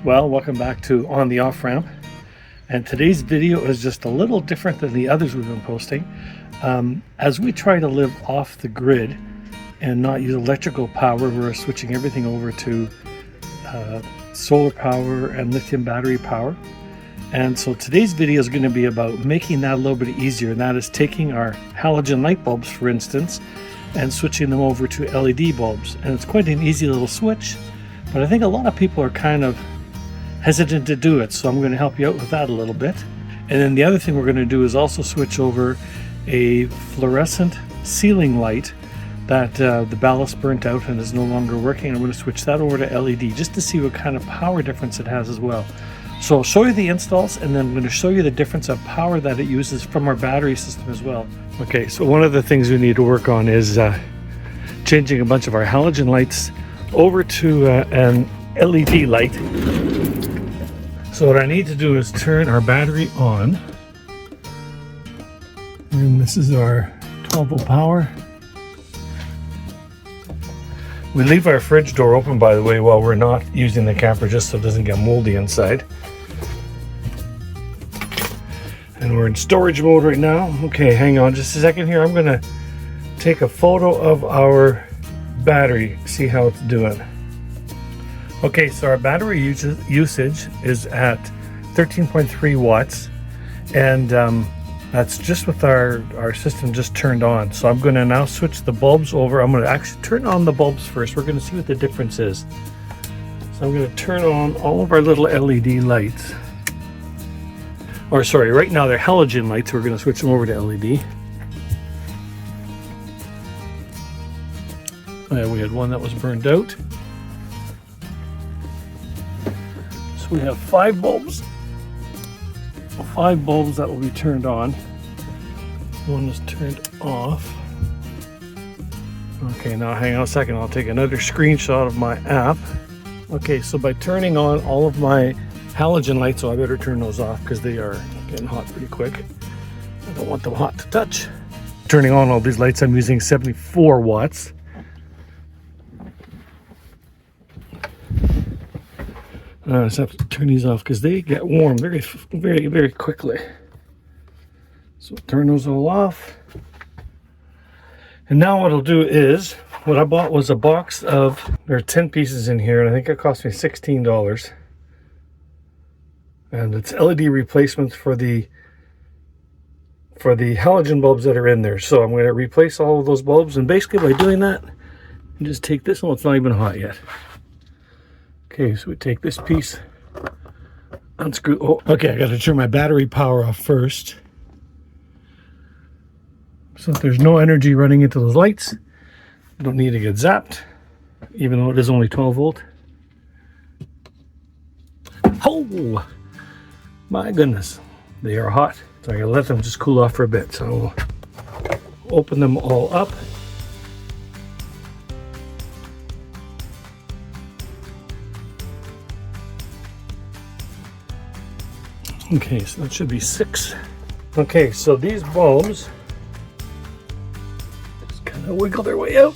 Well, welcome back to On the Off Ramp. And today's video is just a little different than the others we've been posting. As we try to live off the grid and not use electrical power, we're switching everything over to solar power and lithium battery power. And so today's video is going to be about making that a little bit easier, and that is taking our halogen light bulbs, for instance, and switching them over to LED bulbs. And it's quite an easy little switch, but I think a lot of people are kind of hesitant to do it, so I'm going to help you out with that a little bit. And then the other thing we're going to do is also switch over a fluorescent ceiling light that the ballast burnt out and is no longer working. I'm going to switch that over to LED just to see what kind of power difference it has as well. So I'll show you the installs, and then I'm going to show you the difference of power that it uses from our battery system as well. Okay, so one of the things we need to work on is changing a bunch of our halogen lights over to an LED light. So what I need to do is turn our battery on. And this is our 12-volt power. We leave our fridge door open, by the way, while we're not using the camper, just so it doesn't get moldy inside. And we're in storage mode right now. Okay, hang on just a second here. I'm gonna take a photo of our battery, see how it's doing. Okay, so our battery usage is at 13.3 watts, and that's just with our system just turned on. So I'm going to now switch the bulbs over. I'm going to actually turn on the bulbs first. We're going to see what the difference is. So I'm going to turn on all of our little LED lights. Or sorry, right now they're halogen lights. We're going to switch them over to LED. We had one that was burned out. So we have 5 bulbs. 5 bulbs that will be turned on. One is turned off. Okay, now hang on a second. I'll take another screenshot of my app. Okay, so by turning on all of my halogen lights, so I better turn those off because they are getting hot pretty quick. I don't want them hot to touch. Turning on all these lights, I'm using 74 watts. I just have to turn these off because they get warm very, very, very quickly. So turn those all off. And now what I'll do is, what I bought was a box of, there are 10 pieces in here, and I think it cost me $16. And it's LED replacements for the halogen bulbs that are in there. So I'm going to replace all of those bulbs, and basically by doing that, you just take this one. It's not even hot yet. Okay, so we take this piece, unscrew. Oh, okay, I got to turn my battery power off first. So if there's no energy running into those lights, you don't need to get zapped, even though it is only 12 volt. Oh, my goodness, they are hot. So I gotta let them just cool off for a bit. So open them all up. Okay, so that should be 6. Okay, so these bulbs just kind of wiggle their way out.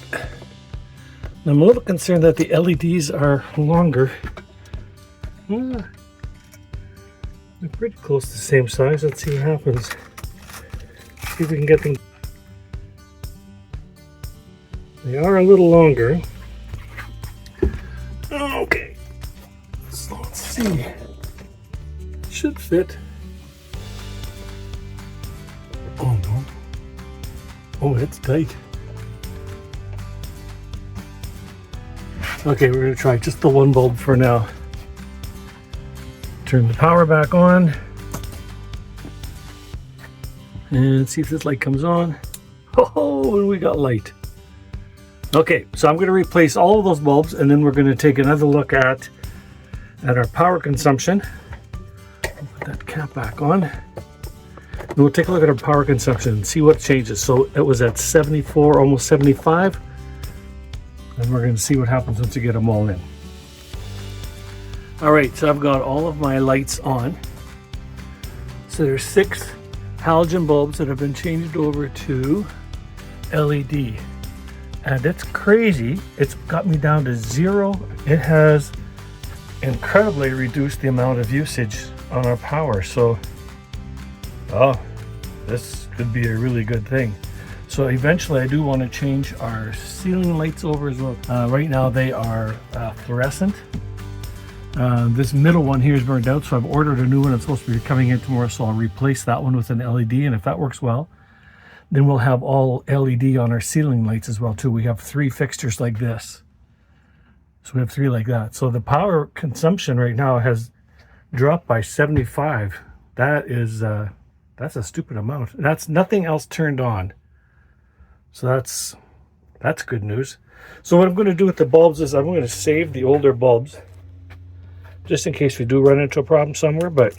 I'm a little concerned that the LEDs are longer. They're pretty close to the same size. Let's see what happens. See if we can get them. They are a little longer. Okay, so let's see. Should fit. Oh no. Oh, it's tight. Okay, we're going to try just the one bulb for now. Turn the power back on. And see if this light comes on. Oh, and we got light. Okay, so I'm going to replace all of those bulbs, and then we're going to take another look at our power consumption. Put that cap back on. And we'll take a look at our power consumption and see what changes. So it was at 74, almost 75. And we're going to see what happens once you get them all in. All right, so I've got all of my lights on. So there's 6 halogen bulbs that have been changed over to LED. And it's crazy. It's got me down to 0. It has incredibly reduce the amount of usage on our power. So, oh, this could be a really good thing. So eventually I do want to change our ceiling lights over as well. Right now they are fluorescent. This middle one here is burned out, so I've ordered a new one. It's supposed to be coming in tomorrow, so I'll replace that one with an LED, and if that works well, then we'll have all LED on our ceiling lights as well too. We have 3 fixtures like this. So we have 3 like that. So the power consumption right now has dropped by 75. That is that's a stupid amount. That's nothing else turned on. So that's good news. So what I'm going to do with the bulbs is I'm going to save the older bulbs just in case we do run into a problem somewhere, but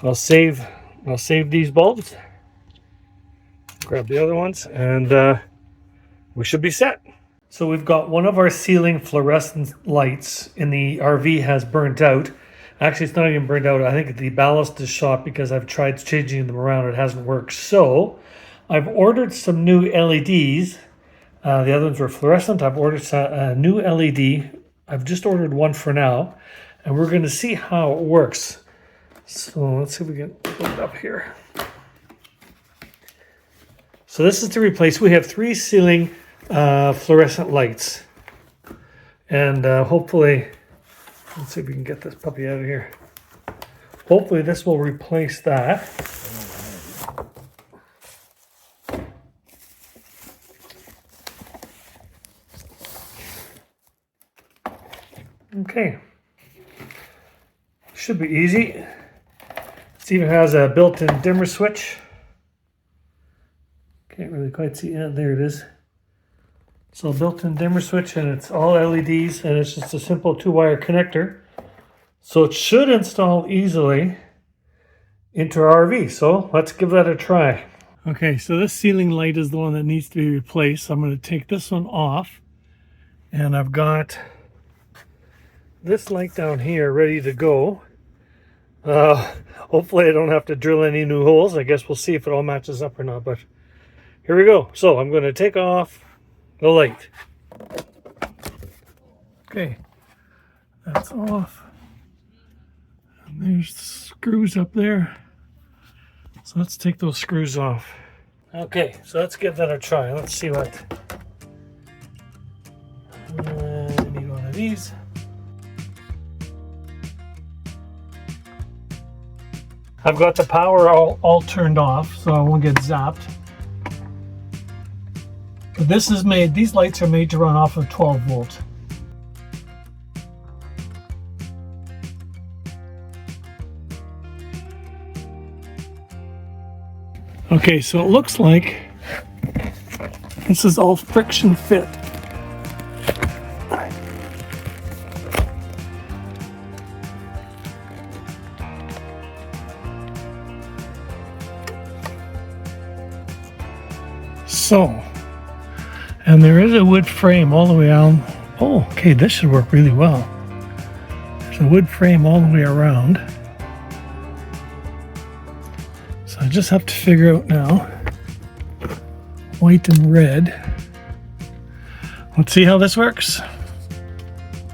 I'll save these bulbs, grab the other ones, and we should be set. So we've got one of our ceiling fluorescent lights in the RV has burnt out. Actually, it's not even burnt out. I think the ballast is shot because I've tried changing them around. It hasn't worked. So I've ordered some new LEDs. The other ones were fluorescent. I've ordered a new LED. I've just ordered one for now, and we're going to see how it works. So let's see if we can put it up here. So this is to replace. We have 3 ceiling fluorescent lights, and hopefully, let's see if we can get this puppy out of here. Hopefully this will replace that. Okay, should be easy. It even has a built-in dimmer switch. Can't really quite see it. There it is. So built-in dimmer switch, and it's all LEDs, and it's just a simple 2-wire connector. So it should install easily into our RV. So let's give that a try. Okay, so this ceiling light is the one that needs to be replaced. I'm going to take this one off, and I've got this light down here ready to go. Hopefully I don't have to drill any new holes. I guess we'll see if it all matches up or not, but here we go. So I'm going to take off the light. Okay, that's off. And there's the screws up there. So let's take those screws off. Okay, so let's give that a try. Let's see what. I need one of these. I've got the power all turned off, so I won't get zapped. But this is made, these lights are made to run off of 12 volt. Okay, so it looks like this is all friction fit. So, and there is a wood frame all the way around. Oh, okay, this should work really well. There's a wood frame all the way around. So I just have to figure out now, white and red. Let's see how this works.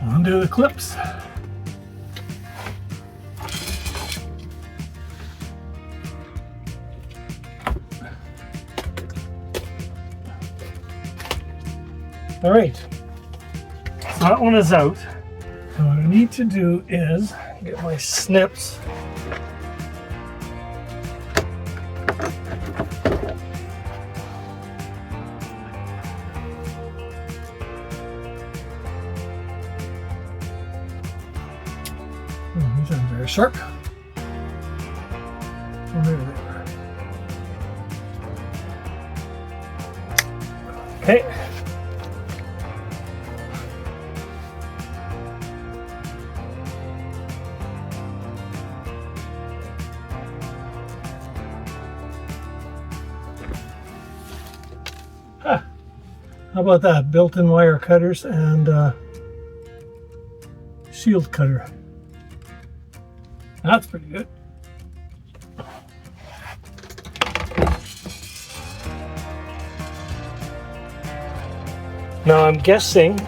Undo the clips. All right, so that one is out. And what I need to do is get my snips. These are very sharp. Oh, there they are. Okay. How about that? Built-in wire cutters and shield cutter. That's pretty good. Now I'm guessing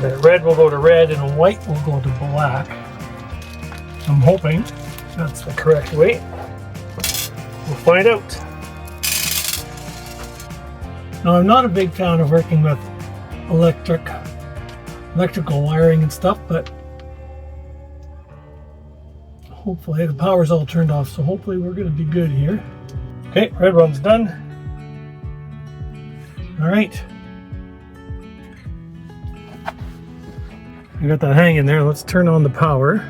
The red will go to red and white will go to black. I'm hoping that's the correct way. We'll find out. Now, I'm not a big fan of working with electrical wiring and stuff, but hopefully the power's all turned off, so hopefully we're going to be good here. Okay, red one's done. All right. I got that hanging there. Let's turn on the power.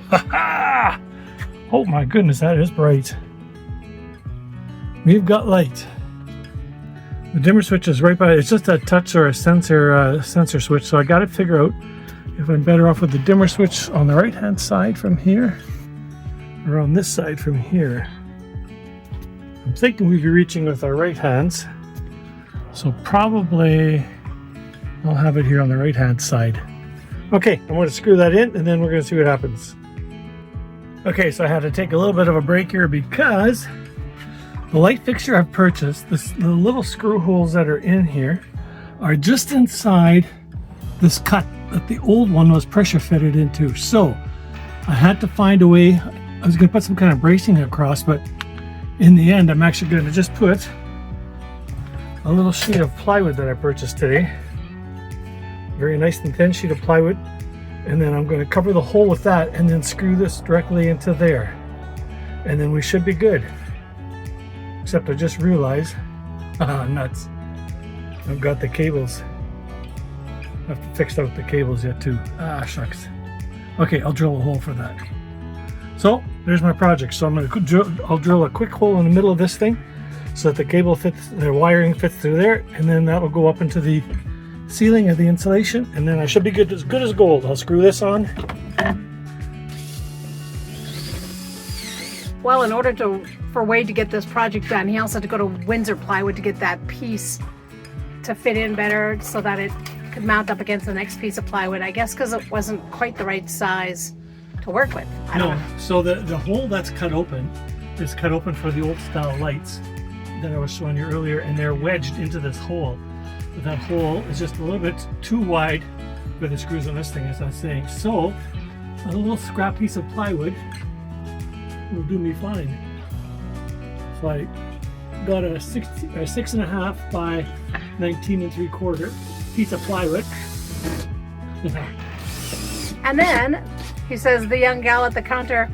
Ha! Oh my goodness, that is bright. We've got light. The dimmer switch is right by it. It's just a touch or a sensor switch, so I got to figure out if I'm better off with the dimmer switch on the right hand side from here or on this side from here. I'm thinking we'd be reaching with our right hands, so probably I'll have it here on the right hand side. Okay, I'm going to screw that in and then we're going to see what happens. Okay, so I had to take a little bit of a break here because the light fixture I've purchased, the little screw holes that are in here are just inside this cut that the old one was pressure fitted into. So I had to find a way. I was going to put some kind of bracing across, but in the end I'm actually going to just put a little sheet of plywood that I purchased today. Very nice and thin sheet of plywood, and then I'm going to cover the hole with that and then screw this directly into there, and then we should be good. Except I just realized, nuts, I've got the cables. I have to fix out the cables yet too. Shucks. Okay, I'll drill a hole for that. So there's my project. So I'll drill a quick hole in the middle of this thing so that the cable fits, the wiring fits through there, and then that will go up into the ceiling of the insulation, and then I should be good as gold. I'll screw this on. Well, in order for Wade to get this project done, he also had to go to Windsor Plywood to get that piece to fit in better so that it could mount up against the next piece of plywood. I guess because it wasn't quite the right size to work with. I don't know. So the hole that's cut open is cut open for the old style lights that I was showing you earlier, and they're wedged into this hole. But that hole is just a little bit too wide for the screws on this thing, as I was saying. So a little scrap piece of plywood will do me fine. So I got a 6.5 by 19 3/4 piece of plywood. And then he says the young gal at the counter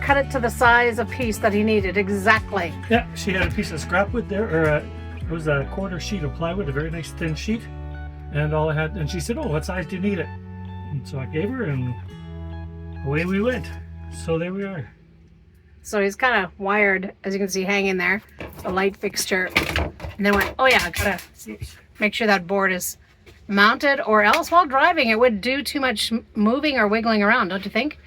cut it to the size of piece that he needed exactly. Yeah, she had a piece of scrap wood there, or it was a 1/4 sheet of plywood, a very nice thin sheet, and all I had. And she said, "Oh, what size do you need it?" And so I gave her, and away we went. So there we are. So he's kind of wired, as you can see, hanging there, the light fixture. And then went, oh yeah, I gotta make sure that board is mounted, or else while driving it would do too much moving or wiggling around, don't you think?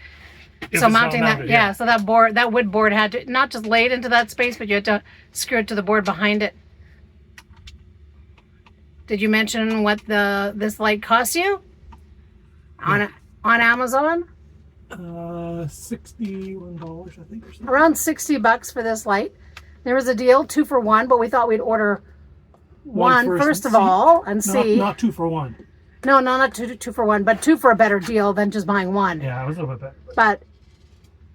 So mounting that, yeah, so that board, that wood board had to not just lay it into that space, but you had to screw it to the board behind it. Did you mention what this light cost you on Amazon? $61, I think, or something. Around $60 for this light. There was a deal, 2 for 1, but we thought we'd order one first of all and see. Not 2 for 1. No, not two for 1, but 2 for a better deal than just buying one. Yeah, it was a little bit better. But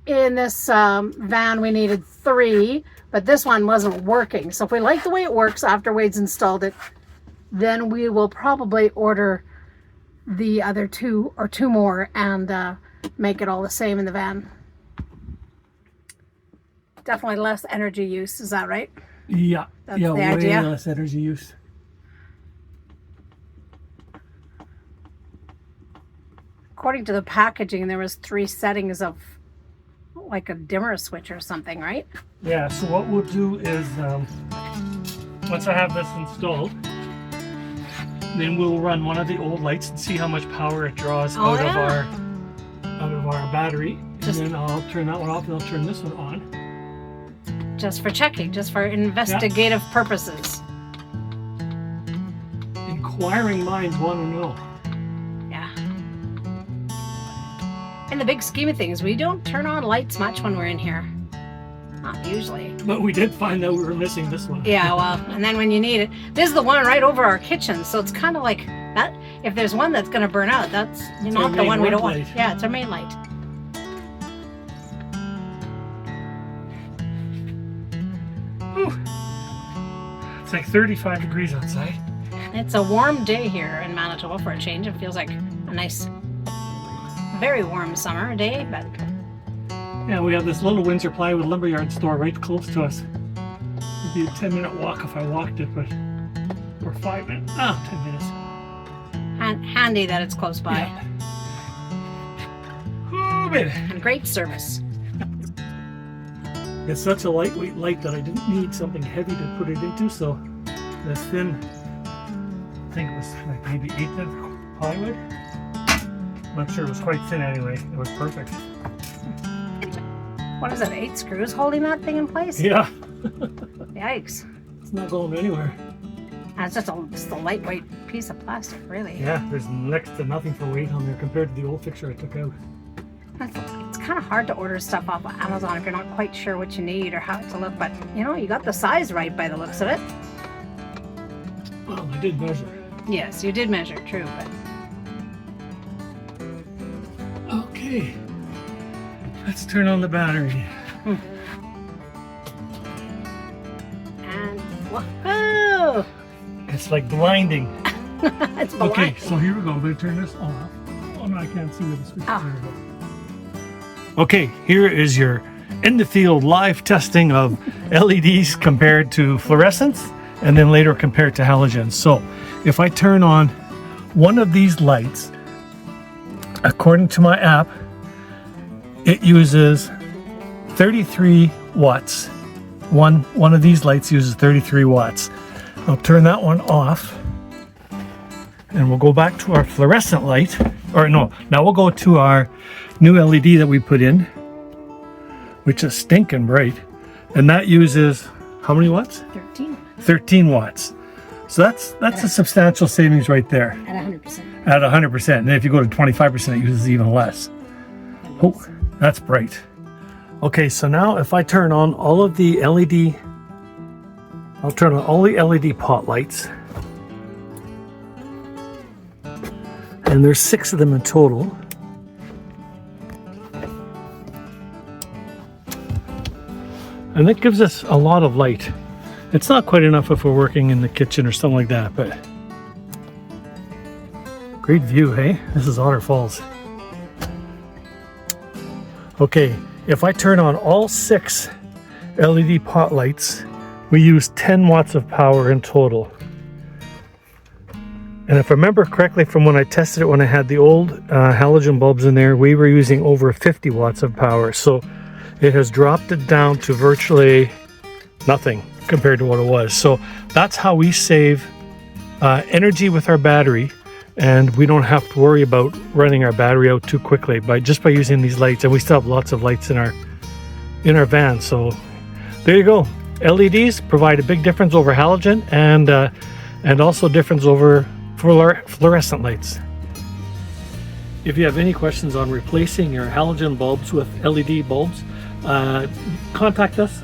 in this van, we needed 3, but this one wasn't working. So if we like the way it works after Wade's installed it, then we will probably order the other 2 or 2 more and make it all the same in the van. Definitely less energy use, is that right? Yeah, That's the way idea. Less energy use. According to the packaging, there was 3 settings of like a dimmer switch or something, right? Yeah, so what we'll do is once I have this installed, then we'll run one of the old lights and see how much power it draws out of our battery. And then I'll turn that one off and I'll turn this one on. Just for checking, just for investigative purposes. Inquiring minds want to know. Yeah. In the big scheme of things, we don't turn on lights much when we're in here. Not usually. But we did find out we were missing this one. Yeah, well, and then when you need it, this is the one right over our kitchen, so it's kind of like that. If there's one that's going to burn out, that's not the one we don't want. Yeah, it's our main light. Whew. It's like 35 degrees outside. It's a warm day here in Manitoba for a change. It feels like a nice, very warm summer day, but yeah, we have this little Windsor plywood lumberyard store right close to us. It'd be a 10-minute walk if I walked it, but or 5 minutes. 10 minutes. Handy that it's close by. Yeah. Oh, baby. And great service. It's such a lightweight light that I didn't need something heavy to put it into, so the thin, I think it was like maybe 1/8 plywood. I'm not sure, it was quite thin anyway. It was perfect. What is it, 8 screws holding that thing in place? Yeah. Yikes. It's not going anywhere. And it's just a lightweight piece of plastic, really. Yeah, there's next to nothing for weight on there compared to the old fixture I took out. It's kind of hard to order stuff off of Amazon if you're not quite sure what you need or how it to look, but you know, you got the size right by the looks of it. Well, I did measure. Yes, you did measure, true, but... Okay. Let's turn on the battery. And whoa! It's like blinding. It's blinding. Okay, so here we go. I'm going to turn this off. Oh no, I can't see where the switch is. There we go. Okay, here is your in the field live testing of LEDs compared to fluorescents, and then later compared to halogens. So if I turn on one of these lights, according to my app, it uses 33 watts. One of these lights uses 33 watts. I'll turn that one off, and we'll go back to our fluorescent light. Or no, now we'll go to our new LED that we put in, which is stinking bright. And that uses how many watts? 13. 13 watts. So that's a substantial savings right there. At 100%. At 100%. And if you go to 25%, it uses even less. Oh, that's bright. Okay, so now if I turn on all of the LED, I'll turn on all the LED pot lights. And there's 6 of them in total. And that gives us a lot of light. It's not quite enough if we're working in the kitchen or something like that, but great view, hey? This is Otter Falls. Okay, if I turn on all 6 LED pot lights, we use 10 watts of power in total. And if I remember correctly from when I tested it when I had the old halogen bulbs in there, we were using over 50 watts of power. So it has dropped it down to virtually nothing compared to what it was. So that's how we save energy with our battery, and we don't have to worry about running our battery out too quickly just by using these lights. And we still have lots of lights in our van. So there you go. LEDs provide a big difference over halogen, and also difference over fluorescent lights. If you have any questions on replacing your halogen bulbs with LED bulbs, contact us,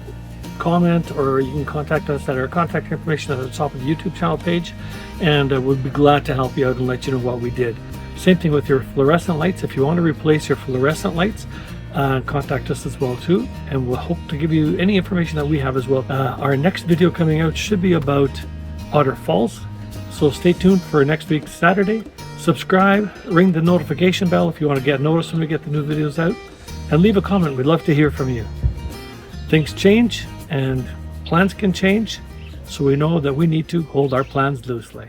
comment, or you can contact us at our contact information at the top of the YouTube channel page, and we'll be glad to help you out and let you know what we did. Same thing with your fluorescent lights. If you want to replace your fluorescent lights, contact us as well too, and we'll hope to give you any information that we have as well. Our next video coming out should be about Otter Falls, so stay tuned for next week Saturday. Subscribe, ring the notification bell if you want to get notice when we get the new videos out, and leave a comment. We'd love to hear from you. Things change and plans can change, so we know that we need to hold our plans loosely.